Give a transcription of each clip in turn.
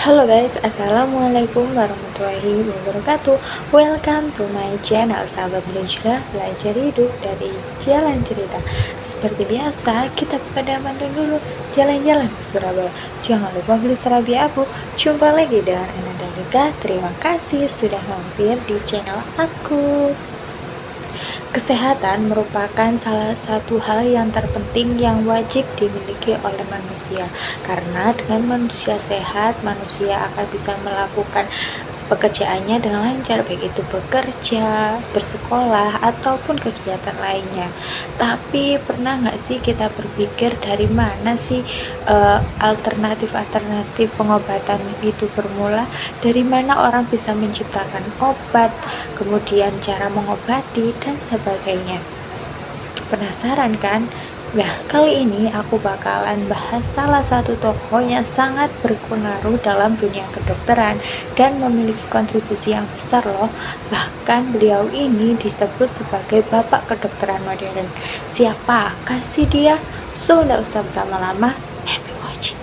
Halo guys, assalamualaikum warahmatullahi wabarakatuh. Welcome to my channel Sahabat Belajar Belajar Hidup dari Jalan Cerita. Seperti biasa, kita pada pantun dulu jalan-jalan ke Surabaya. Jangan lupa beli serabi abu. Jumpa lagi dengan Ananda Rika. Terima kasih sudah mampir di channel aku. Kesehatan merupakan salah satu hal yang terpenting yang wajib dimiliki oleh manusia, karena dengan manusia sehat, manusia akan bisa melakukan pekerjaannya dengan lancar, baik itu bekerja, bersekolah, ataupun kegiatan lainnya. Tapi pernah nggak sih kita berpikir dari mana sih alternatif pengobatan itu bermula? Dari mana orang bisa menciptakan obat, kemudian cara mengobati, dan sebagainya. Penasaran kan? Nah, kali ini aku bakalan bahas salah satu tokoh yang sangat berpengaruh dalam dunia kedokteran dan memiliki kontribusi yang besar loh. Bahkan beliau ini disebut sebagai bapak kedokteran modern. Siapakah sih dia? So, nggak usah berlama-lama, happy watching.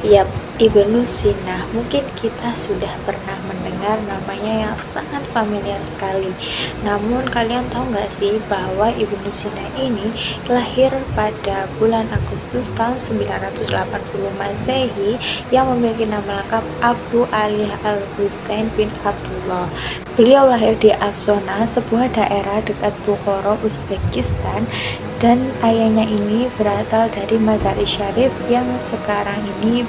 Yaps, Ibnu Sina. Mungkin kita sudah pernah mendengar namanya yang sangat familiar sekali. Namun kalian tahu nggak sih bahwa Ibnu Sina ini lahir pada bulan Agustus tahun 980 Masehi yang memiliki nama lengkap Abu Ali Al-Husain bin Abdullah. Beliau lahir di Asona, sebuah daerah dekat Bukhara, Uzbekistan, dan ayahnya ini berasal dari Mazar-i Sharif yang sekarang ini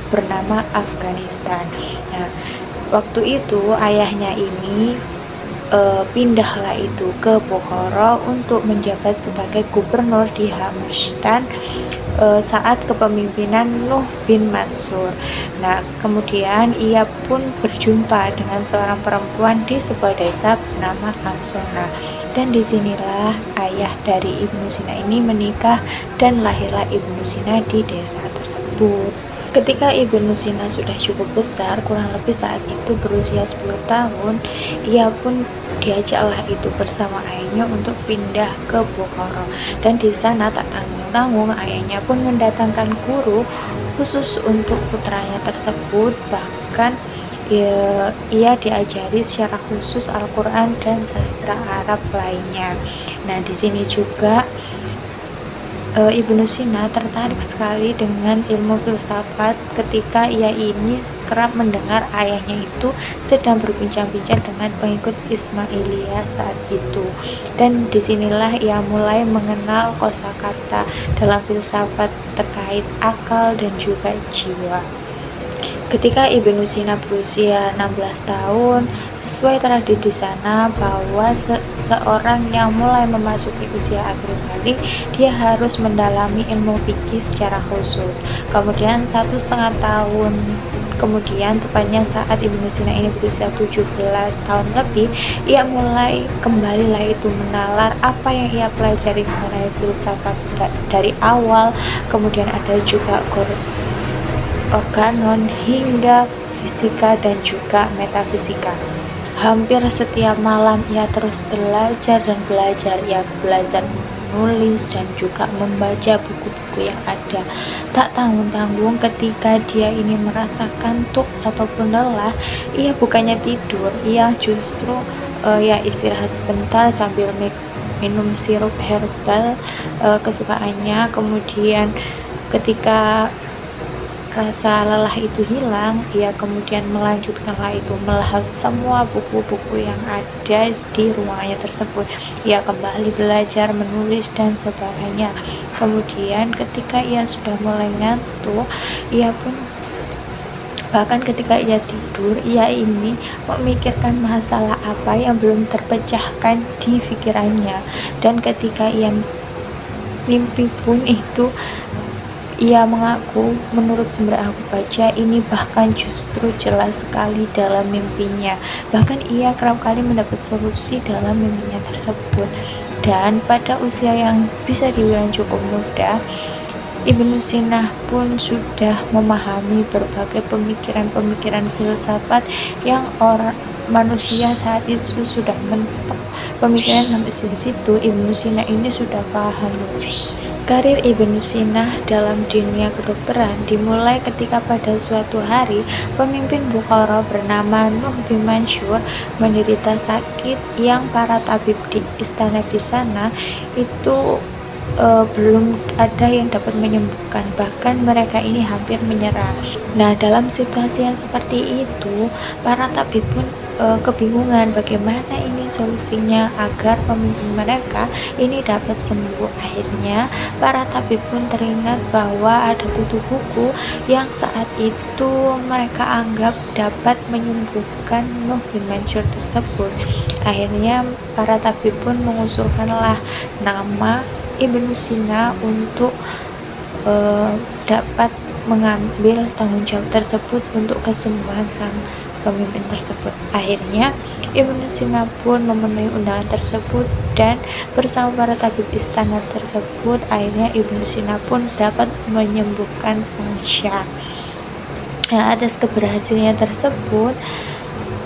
bernama Afghanistan. Nah, waktu itu ayahnya ini pindahlah itu ke Bukhara untuk menjabat sebagai gubernur di Hamstan saat kepemimpinan Nuh bin Mansur. Nah, kemudian ia pun berjumpa dengan seorang perempuan di sebuah desa bernama Asona. Dan disinilah ayah dari Ibnu Sina ini menikah dan lahirlah Ibnu Sina di desa tersebut. Ketika Ibnu Sina sudah cukup besar, kurang lebih saat itu berusia 10 tahun, ia pun diajaklah itu bersama ayahnya untuk pindah ke Bukhara. Dan di sana tak tanggung-tanggung ayahnya pun mendatangkan guru khusus untuk putranya tersebut. Bahkan ia diajari secara khusus Al-Quran dan sastra Arab lainnya. Nah, di sini juga Ibnu Sina tertarik sekali dengan ilmu filsafat ketika ia ini kerap mendengar ayahnya itu sedang berbincang-bincang dengan pengikut Ismailiyah saat itu. Dan disinilah ia mulai mengenal kosakata dalam filsafat terkait akal dan juga jiwa. Ketika Ibnu Sina berusia 16 tahun, sesuai tradisi di sana bahwa seorang yang mulai memasuki usia akhir balik, dia harus mendalami ilmu fikih secara khusus. Kemudian 1,5 tahun kemudian, tepatnya saat Ibnu Sina ini berusia 17 tahun lebih, ia mulai kembalilah itu menalar apa yang ia pelajari mengenai filsafat dari awal. Kemudian ada juga organon hingga fisika dan juga metafisika. Hampir setiap malam ia terus belajar dan belajar. Ia belajar menulis dan juga membaca buku-buku yang ada. Tak tanggung-tanggung ketika dia ini merasa kantuk ataupun lelah, ia bukannya tidur, ia justru ya istirahat sebentar sambil minum sirup herbal kesukaannya. Kemudian ketika rasa lelah itu hilang, ia kemudian melanjutkanlah itu melahap semua buku-buku yang ada di ruangannya tersebut. Ia kembali belajar menulis dan sebagainya. Kemudian ketika ia sudah mulai ngantuk, ia pun bahkan ketika ia tidur, ia ini memikirkan masalah apa yang belum terpecahkan di pikirannya. Dan ketika ia mimpi pun itu, ia mengaku, menurut sumber aku baca, ini bahkan justru jelas sekali dalam mimpinya. Bahkan ia kerap kali mendapat solusi dalam mimpinya tersebut. Dan pada usia yang bisa dibilang cukup muda, Ibnu Sina pun sudah memahami berbagai pemikiran-pemikiran filsafat yang manusia saat itu sudah mentok. Pemikiran sampai di situ Ibnu Sina ini sudah paham. Karir Ibnu Sina dalam dunia kedokteran dimulai ketika pada suatu hari pemimpin Bukhara bernama Nuh bin Mansur menderita sakit yang para tabib di istana di sana itu belum ada yang dapat menyembuhkan, bahkan mereka ini hampir menyerah. Nah, dalam situasi yang seperti itu, para tabib pun kebingungan bagaimana ini solusinya agar pemimpin mereka ini dapat sembuh. Akhirnya para tabib pun teringat bahwa ada buku-buku yang saat itu mereka anggap dapat menyembuhkan Nuh bin Mansur tersebut. Akhirnya para tabib pun mengusulkanlah nama Ibnu Sina untuk dapat mengambil tanggung jawab tersebut untuk kesembuhan sang pemimpin tersebut. Akhirnya Ibnu Sina pun memenuhi undangan tersebut dan bersama para tabib istana tersebut akhirnya Ibnu Sina pun dapat menyembuhkan sang syah. Nah, atas keberhasilannya tersebut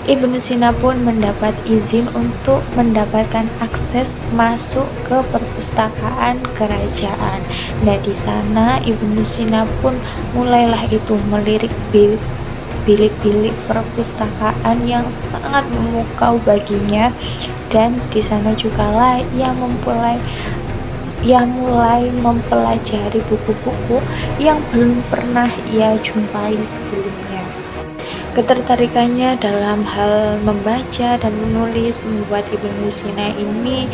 Ibnu Sina pun mendapat izin untuk mendapatkan akses masuk ke perpustakaan kerajaan. Nah, di sana Ibnu Sina pun mulailah itu melirik bilik-bilik perpustakaan yang sangat memukau baginya, dan di sana jugalah ia mulai mempelajari buku-buku yang belum pernah ia jumpai sebelumnya. Ketertarikannya dalam hal membaca dan menulis membuat Ibnu Sina ini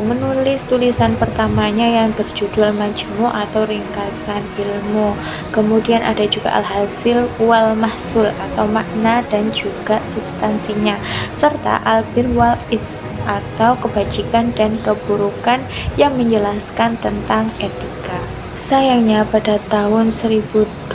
menulis tulisan pertamanya yang berjudul Majmu' atau ringkasan ilmu. Kemudian ada juga Al-Hasil wal Mahsul atau makna dan juga substansinya, serta Al-Bir wal Its atau kebajikan dan keburukan yang menjelaskan tentang etika. Sayangnya pada tahun 1002,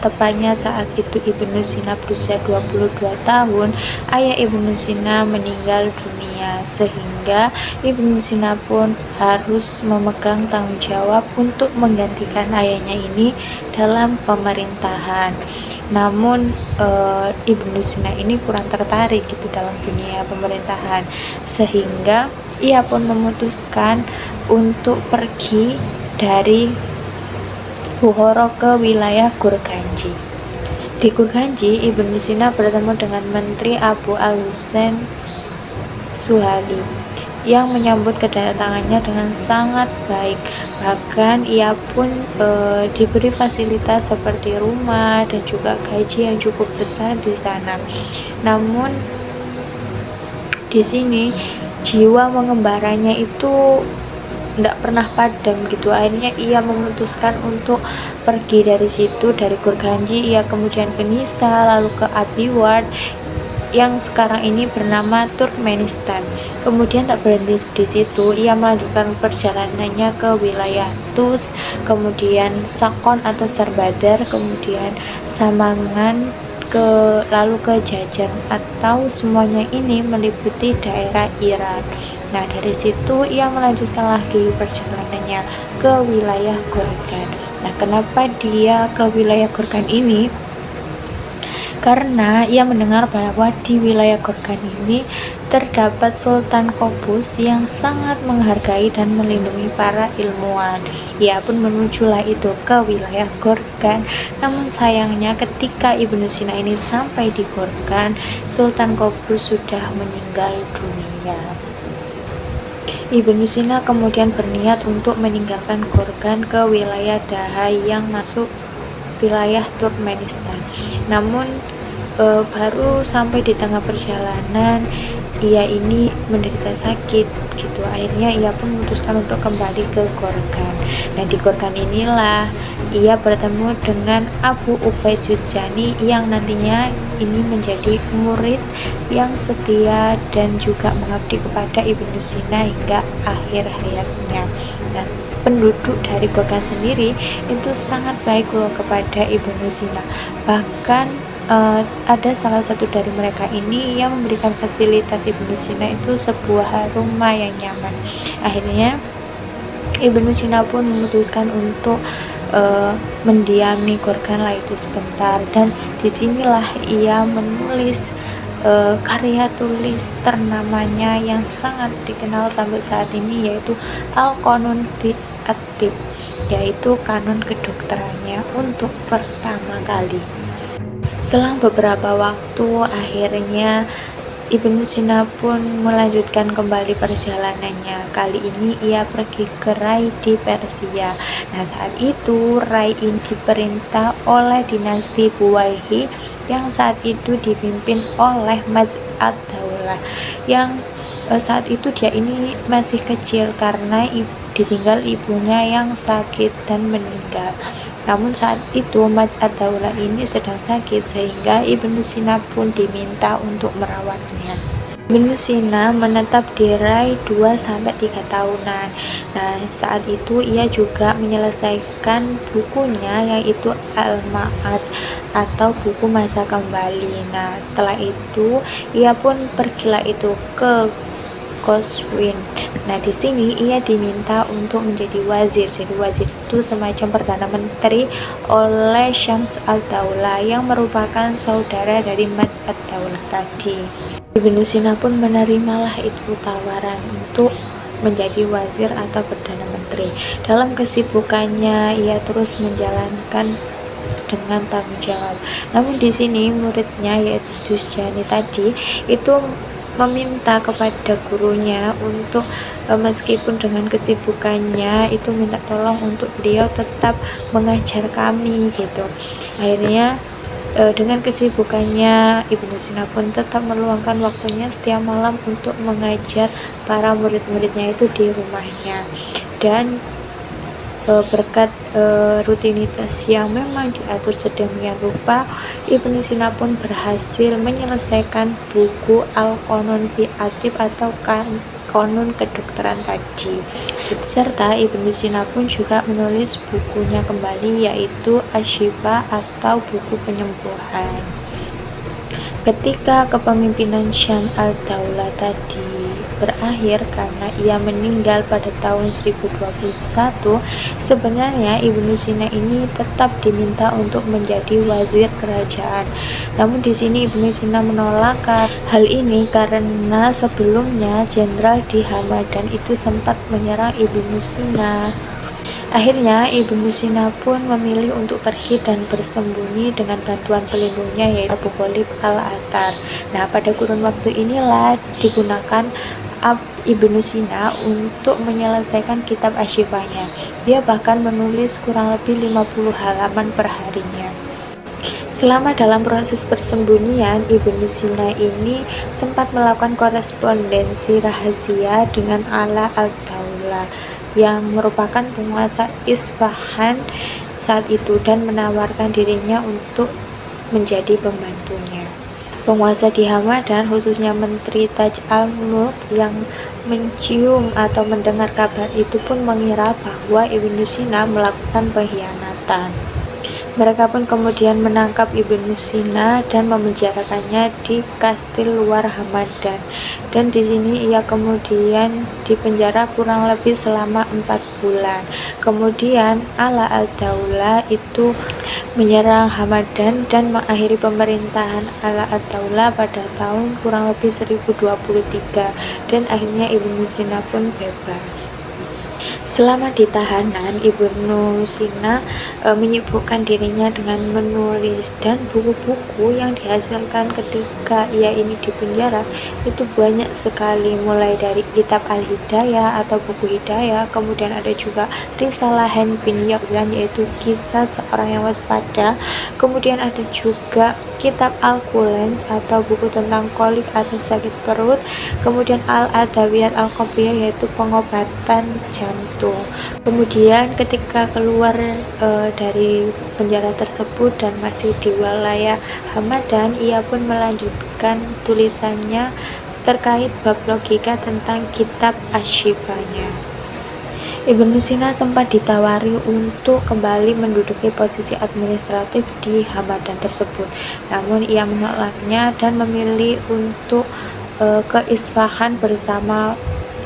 tepatnya saat itu Ibnu Sina berusia 22 tahun, ayah Ibnu Sina meninggal dunia, sehingga Ibnu Sina pun harus memegang tanggung jawab untuk menggantikan ayahnya ini dalam pemerintahan. Namun Ibnu Sina ini kurang tertarik gitu dalam dunia pemerintahan, sehingga ia pun memutuskan untuk pergi dari Bukhara ke wilayah Gurkhanji. Di Gurkhanji, Ibnu Sina bertemu dengan Menteri Abu al-Husain Suhali yang menyambut kedatangannya dengan sangat baik. Bahkan ia pun diberi fasilitas seperti rumah dan juga gaji yang cukup besar di sana. Namun di sini jiwa mengembaranya itu tidak pernah padam gitu. Akhirnya ia memutuskan untuk pergi dari situ, dari Gurkhanji. Ia kemudian ke Nisa, lalu ke Abiwad yang sekarang ini bernama Turkmenistan. Kemudian tak berhenti di situ, ia melanjutkan perjalanannya ke wilayah Tus, kemudian Sakon atau Sarbadar, kemudian Samangan, lalu ke Jajan, atau semuanya ini meliputi daerah Iran. Nah, dari situ ia melanjutkan lagi perjalanannya ke wilayah Gorgan. Nah, kenapa dia ke wilayah Gorgan ini? Karena ia mendengar bahwa di wilayah Gorgan ini terdapat Sultan Qobus yang sangat menghargai dan melindungi para ilmuwan. Ia pun menujulah itu ke wilayah Gorgan. Namun sayangnya ketika Ibnu Sina ini sampai di Gorgan, Sultan Qobus sudah meninggal dunia. Ibnu Sina kemudian berniat untuk meninggalkan Gorgan ke wilayah Dahai yang masuk wilayah Turkmenistan. Namun baru sampai di tengah perjalanan ia ini menderita sakit gitu. Akhirnya ia pun memutuskan untuk kembali ke Gorgan. Nah, di Gorgan inilah ia bertemu dengan Abu Ubaid Juzjani yang nantinya ini menjadi murid yang setia dan juga mengabdi kepada Ibnu Sina hingga akhir hayatnya. Nah, penduduk dari Gorgan sendiri itu sangat baik loh kepada Ibnu Sina. Bahkan ada salah satu dari mereka ini yang memberikan fasilitas Ibnu Sina itu sebuah rumah yang nyaman. Akhirnya Ibnu Sina pun memutuskan untuk mendiami Gorgan lah itu sebentar, dan disinilah ia menulis karya tulis ternamanya yang sangat dikenal sampai saat ini, yaitu Al-Qanun fi At-Tib. yaitu kanon kedokterannya untuk pertama kali. Selang beberapa waktu, akhirnya Ibnu Sina pun melanjutkan kembali perjalanannya. Kali ini ia pergi ke Rai di Persia. Nah, saat itu Rai ini diperintah oleh dinasti Buwaihi yang saat itu dipimpin oleh Majd ad-Daulah, yang saat itu dia ini masih kecil karena ditinggal ibunya yang sakit dan meninggal. Namun saat itu Majd ad-Daulah ini sedang sakit sehingga Ibnu Sina pun diminta untuk merawatnya. Ibnu Sina menetap di Rai 2-3 tahunan. Nah, saat itu ia juga menyelesaikan bukunya yaitu Al-Ma'ad atau buku masa kembali. Nah, setelah itu ia pun pergilah itu ke Qazwin. Nah, di sini ia diminta untuk menjadi wazir. Jadi wazir itu semacam perdana menteri oleh Syams ad-Daulah yang merupakan saudara dari Majd ad-Daulah tadi. Ibnu Sina pun menerimalah itu tawaran untuk menjadi wazir atau perdana menteri. Dalam kesibukannya ia terus menjalankan dengan tanggung jawab. Namun di sini muridnya yaitu Dusjani tadi itu meminta kepada gurunya untuk meskipun dengan kesibukannya itu minta tolong untuk beliau tetap mengajar kami gitu. Akhirnya dengan kesibukannya Ibnu Sina pun tetap meluangkan waktunya setiap malam untuk mengajar para murid-muridnya itu di rumahnya. Dan berkat rutinitas yang memang diatur sedemikian rupa, Ibnu Sina pun berhasil menyelesaikan buku Al-Qanun fi Atib atau konon kedokteran tadi. Serta Ibnu Sina pun juga menulis bukunya kembali yaitu Asy-Syifa atau buku penyembuhan. Ketika kepemimpinan Syams ad-Daulah tadi berakhir karena ia meninggal pada tahun 1021, sebenarnya Ibnu Sina ini tetap diminta untuk menjadi wazir kerajaan. Namun di sini Ibnu Sina menolak hal ini karena sebelumnya jenderal di Hamadan itu sempat menyerang Ibnu Sina. Akhirnya Ibnu Sina pun memilih untuk pergi dan bersembunyi dengan bantuan pelindungnya yaitu Abu Khalid al-Attar. Nah, pada kurun waktu inilah digunakan Ibnu Sina untuk menyelesaikan kitab Asy-Syifanya. Dia bahkan menulis kurang lebih 50 halaman per harinya. Selama dalam proses persembunyian, Ibnu Sina ini sempat melakukan korespondensi rahasia dengan Ala ad-Daulah yang merupakan penguasa Isfahan saat itu dan menawarkan dirinya untuk menjadi pembantunya. Penguasa di Hamadan, khususnya Menteri Taj al-Mulk yang mencium atau mendengar kabar itu pun mengira bahwa Ibnu Sina melakukan pengkhianatan. Mereka pun kemudian menangkap Ibnu Sina dan memenjarakannya di kastil luar Hamadan. Dan di sini ia kemudian dipenjara kurang lebih selama 4 bulan. Kemudian Ala ad-Daulah itu menyerang Hamadan dan mengakhiri pemerintahan Ala ad-Daulah pada tahun kurang lebih 1023 dan akhirnya Ibnu Sina pun bebas. Selama di tahanan, Ibnu Sina menyibukkan dirinya dengan menulis, dan buku-buku yang dihasilkan ketika ia ini di penjara itu banyak sekali, mulai dari kitab Al-Hidayah atau buku Hidayah, kemudian ada juga Risalah Han bin Yaqzan yaitu kisah seorang yang waspada, kemudian ada juga kitab Al-Kulen atau buku tentang kolik atau sakit perut, kemudian Al-Adawiyat Al-Qabriyah yaitu pengobatan jantung. Kemudian ketika keluar dari penjara tersebut dan masih di wilayah Hamadan, ia pun melanjutkan tulisannya terkait bab logika tentang kitab Asy-Syifanya. Ibnu Sina sempat ditawari untuk kembali menduduki posisi administratif di Hamadan tersebut, namun ia menolaknya dan memilih untuk ke Isfahan bersama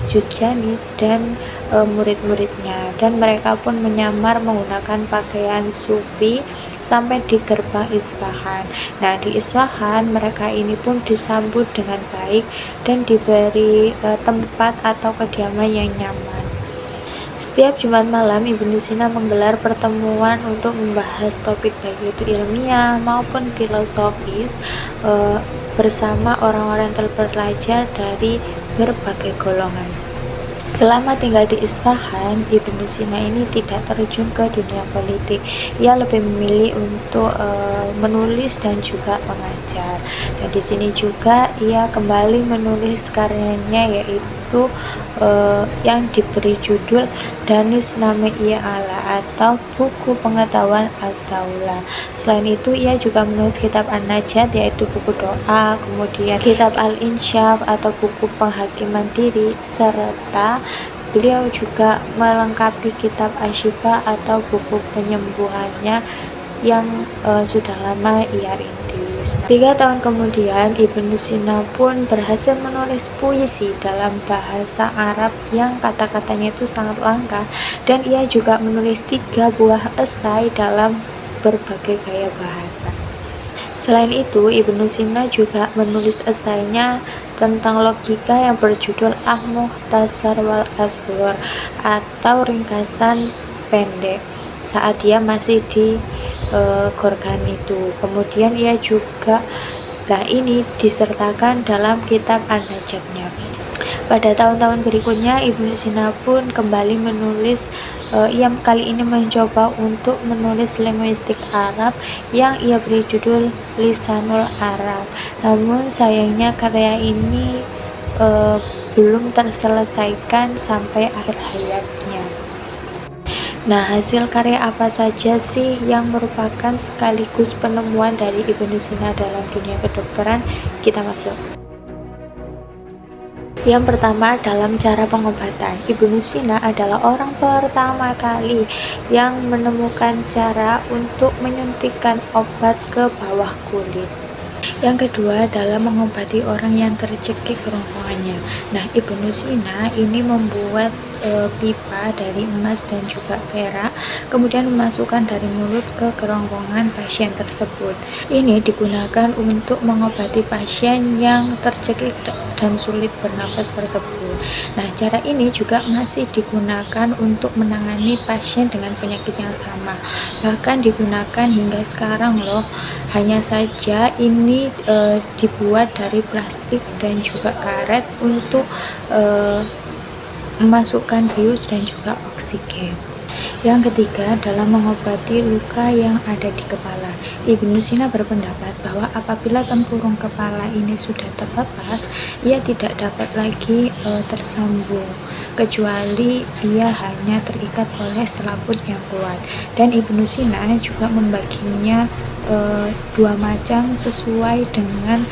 Dusjani dan murid-muridnya, dan mereka pun menyamar menggunakan pakaian sufi sampai di gerbang Isfahan. Nah, di Isfahan mereka ini pun disambut dengan baik dan diberi tempat atau kediaman yang nyaman. Setiap Jumat malam, Ibnu Sina menggelar pertemuan untuk membahas topik baik itu ilmiah maupun filosofis bersama orang-orang terpelajar dari berbagai golongan. Selama tinggal di Isfahan, Ibnu Sina ini tidak terjun ke dunia politik. Ia lebih memilih untuk menulis dan juga mengajar. Dan di sini juga ia kembali menulis karyanya, yaitu yang diberi judul Danis Name-i Ala atau Buku Pengetahuan Al-Daulah. Selain itu, ia juga menulis kitab An-Najat, yaitu buku doa, kemudian kitab Al-Insyaf atau buku penghakiman diri, serta beliau juga melengkapi kitab Asy-Syifa atau buku penyembuhannya yang sudah lama ia rintis. 3 tahun kemudian, Ibnu Sina pun berhasil menulis puisi dalam bahasa Arab yang kata-katanya itu sangat langka, dan ia juga menulis 3 buah esai dalam berbagai gaya bahasa. Selain itu, Ibnu Sina juga menulis esainya tentang logika yang berjudul Al-Mukhtasar wal Asghar atau ringkasan pendek saat dia masih di Gorgan itu. Kemudian ia juga ini disertakan dalam kitab An-Najatnya. Pada tahun-tahun berikutnya, Ibnu Sina pun kembali menulis. Ia kali ini mencoba untuk menulis linguistik Arab yang ia beri judul Lisanul Arab. Namun sayangnya karya ini belum terselesaikan sampai akhir hayatnya. Nah, hasil karya apa saja sih yang merupakan sekaligus penemuan dari Ibnu Sina dalam dunia kedokteran? Kita masuk. Yang pertama, dalam cara pengobatan. Ibnu Sina adalah orang pertama kali yang menemukan cara untuk menyuntikkan obat ke bawah kulit. Yang kedua, dalam mengobati orang yang tercekik kerongkongannya. Nah, Ibnu Sina ini membuat pipa dari emas dan juga perak, kemudian memasukkan dari mulut ke kerongkongan pasien tersebut. Ini digunakan untuk mengobati pasien yang tercekik dan sulit bernapas tersebut. Nah, cara ini juga masih digunakan untuk menangani pasien dengan penyakit yang sama. Bahkan digunakan hingga sekarang loh. Hanya saja ini dibuat dari plastik dan juga karet untuk memasukkan bius dan juga oksigen. Yang ketiga, dalam mengobati luka yang ada di kepala. Ibnu Sina berpendapat bahwa apabila tempurung kepala ini sudah terlepas, ia tidak dapat lagi tersambung, kecuali ia hanya terikat oleh selaput yang kuat. Dan Ibnu Sina juga membaginya 2 macam sesuai dengan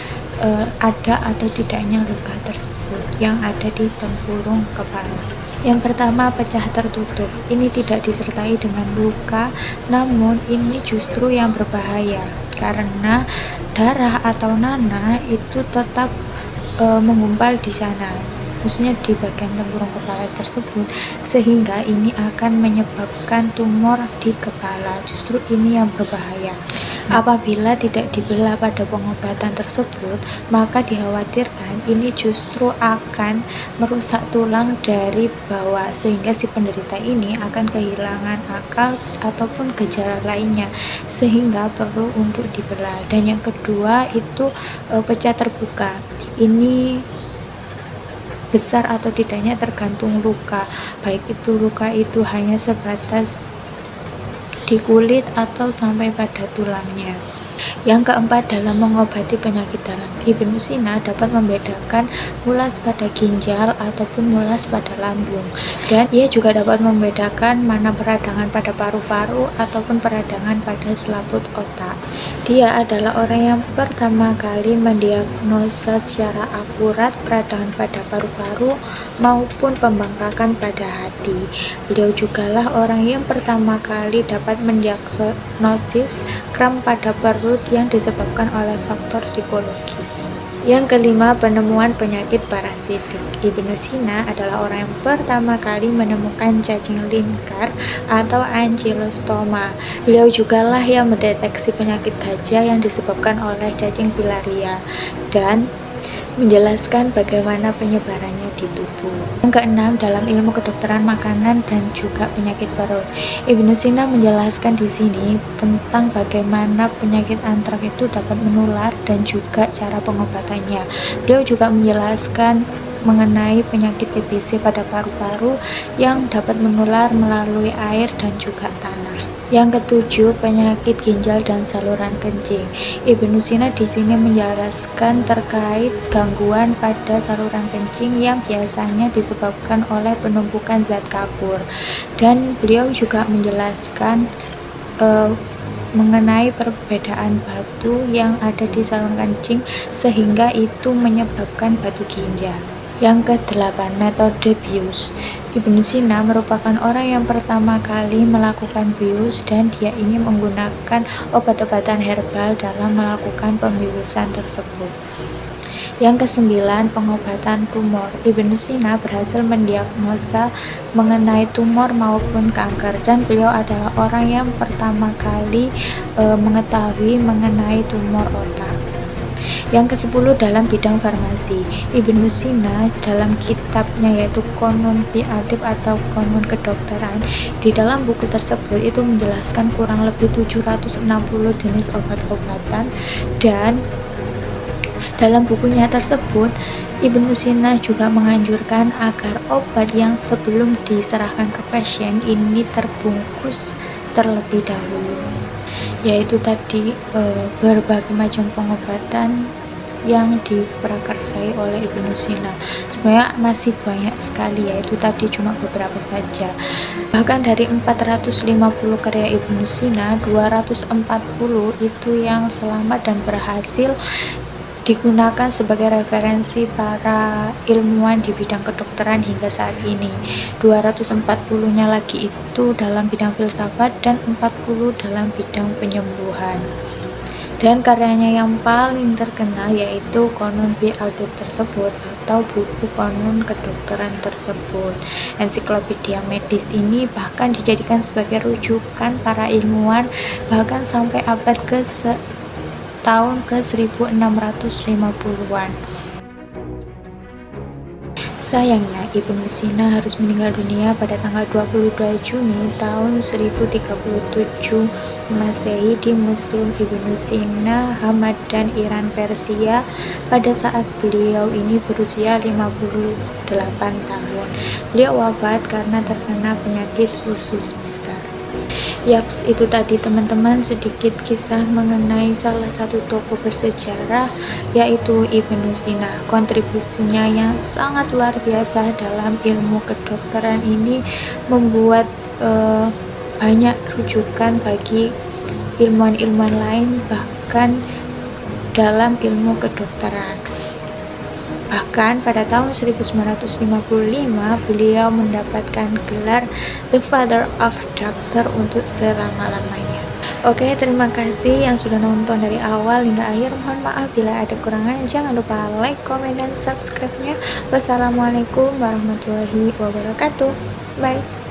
ada atau tidaknya luka tersebut yang ada di tempurung kepala. Yang pertama, pecah tertutup. Ini tidak disertai dengan luka, namun ini justru yang berbahaya karena darah atau nanah itu tetap menggumpal di sana, khususnya di bagian tempurung kepala tersebut, sehingga ini akan menyebabkan tumor di kepala. Justru ini yang berbahaya. Apabila tidak dibelah pada pengobatan tersebut, maka dikhawatirkan ini justru akan merusak tulang dari bawah, sehingga si penderita ini akan kehilangan akal ataupun gejala lainnya, sehingga perlu untuk dibelah. Dan yang kedua itu pecah terbuka. Ini besar atau tidaknya tergantung luka, baik itu luka itu hanya sebatas di kulit atau sampai pada tulangnya. Yang keempat, dalam mengobati penyakit dalam. Ibnu Sina dapat membedakan mulas pada ginjal ataupun mulas pada lambung, dan ia juga dapat membedakan mana peradangan pada paru-paru ataupun peradangan pada selaput otak. Dia adalah orang yang pertama kali mendiagnosa secara akurat peradangan pada paru-paru maupun pembengkakan pada hati. Beliau jugalah orang yang pertama kali dapat mendiagnosis kram pada perut yang disebabkan oleh faktor psikologis. Yang kelima, penemuan penyakit parasitik. Ibnu Sina adalah orang yang pertama kali menemukan cacing lingkar atau ankylostoma. Beliau jugalah yang mendeteksi penyakit gajah yang disebabkan oleh cacing filaria. Dan menjelaskan bagaimana penyebarannya di tubuh. Yang keenam, dalam ilmu kedokteran makanan dan juga penyakit perut, Ibnu Sina menjelaskan di sini tentang bagaimana penyakit antrak itu dapat menular dan juga cara pengobatannya. Beliau juga menjelaskan mengenai penyakit TBC pada paru-paru yang dapat menular melalui air dan juga tanah. Yang ketujuh, penyakit ginjal dan saluran kencing. Ibnu Sina di sini menjelaskan terkait gangguan pada saluran kencing yang biasanya disebabkan oleh penumpukan zat kapur. Dan beliau juga menjelaskan mengenai perbedaan batu yang ada di saluran kencing sehingga itu menyebabkan batu ginjal. Yang kedelapan, metode bius. Ibnu Sina merupakan orang yang pertama kali melakukan bius dan dia ini menggunakan obat-obatan herbal dalam melakukan pembiusan tersebut. Yang kesembilan, pengobatan tumor. Ibnu Sina berhasil mendiagnosa mengenai tumor maupun kanker dan beliau adalah orang yang pertama kali mengetahui mengenai tumor otak. Yang ke-10, dalam bidang farmasi. Ibnu Sina dalam kitabnya yaitu Qanun fi Adib atau Qanun Kedokteran, di dalam buku tersebut itu menjelaskan kurang lebih 760 jenis obat-obatan, dan dalam bukunya tersebut Ibnu Sina juga menganjurkan agar obat yang sebelum diserahkan ke pasien ini terbungkus terlebih dahulu, yaitu tadi berbagai macam pengobatan yang diprakarsai oleh Ibnu Sina. Sebenarnya masih banyak sekali, yaitu tadi cuma beberapa saja. Bahkan dari 450 karya Ibnu Sina, 240 itu yang selamat dan berhasil digunakan sebagai referensi para ilmuwan di bidang kedokteran hingga saat ini. 240-nya lagi itu dalam bidang filsafat dan 40 dalam bidang penyembuhan. Dan karyanya yang paling terkenal yaitu Qanun fi Adib tersebut atau buku Qanun Kedokteran tersebut. Ensiklopedia medis ini bahkan dijadikan sebagai rujukan para ilmuwan bahkan sampai abad tahun ke 1650-an. Sayangnya, Ibnu Sina harus meninggal dunia pada tanggal 22 Juni tahun 1037 Masehi di Muslim Ibnu Sina, Hamadan, Iran, Persia, pada saat beliau ini berusia 58 tahun. Beliau wafat karena terkena penyakit usus besar. Yaps, itu tadi teman-teman sedikit kisah mengenai salah satu tokoh bersejarah yaitu Ibnu Sina. Kontribusinya yang sangat luar biasa dalam ilmu kedokteran ini membuat banyak rujukan bagi ilmuwan-ilmuwan lain bahkan dalam ilmu kedokteran. Bahkan pada tahun 1955 beliau mendapatkan gelar The Father of Doctor untuk selama-lamanya. Oke, terima kasih yang sudah nonton dari awal hingga akhir. Mohon maaf bila ada kekurangan. Jangan lupa like, komen, dan subscribe-nya. Wassalamualaikum warahmatullahi wabarakatuh. Bye.